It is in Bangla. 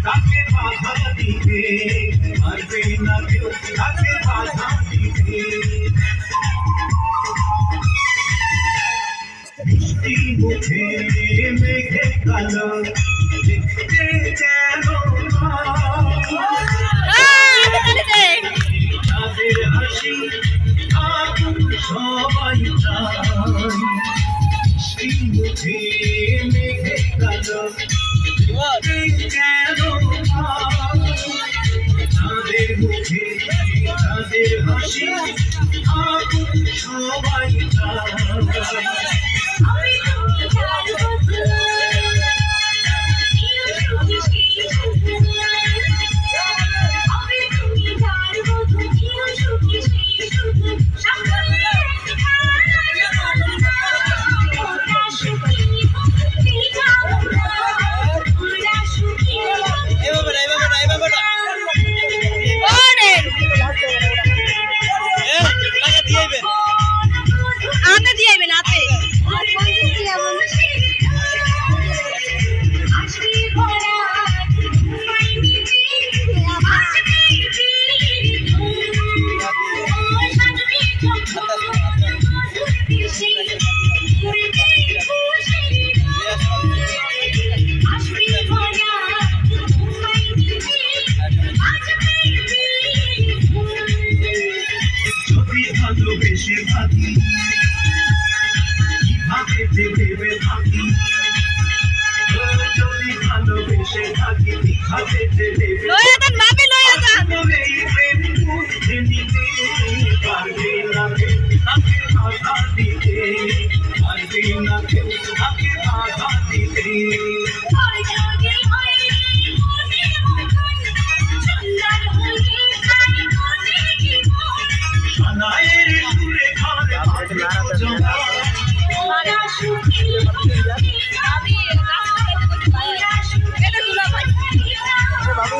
তাকে বাধা দিবে, পারবে না কেউ তাকে বাধা দিবে। বৃষ্টি মুখে মেঘে কালো দেখতে যেন তাদের হাসি আগুন সবাই চায়। বৃষ্টি মুখে মেঘে কালো তাদের মুখে তাদের হাসি আগুন সবাই চায়। ভালোবেসে থাকি কিভাবে যে ভেবে থাকি, যদি ভালোবেসে থাকি কিভাবে যে ভেবে প্রেম বুঝে নিতে পারবে না কেউ তাকে বাধা দিতে, পারবে না কেউ তাকে বাধা দিতে। बाबू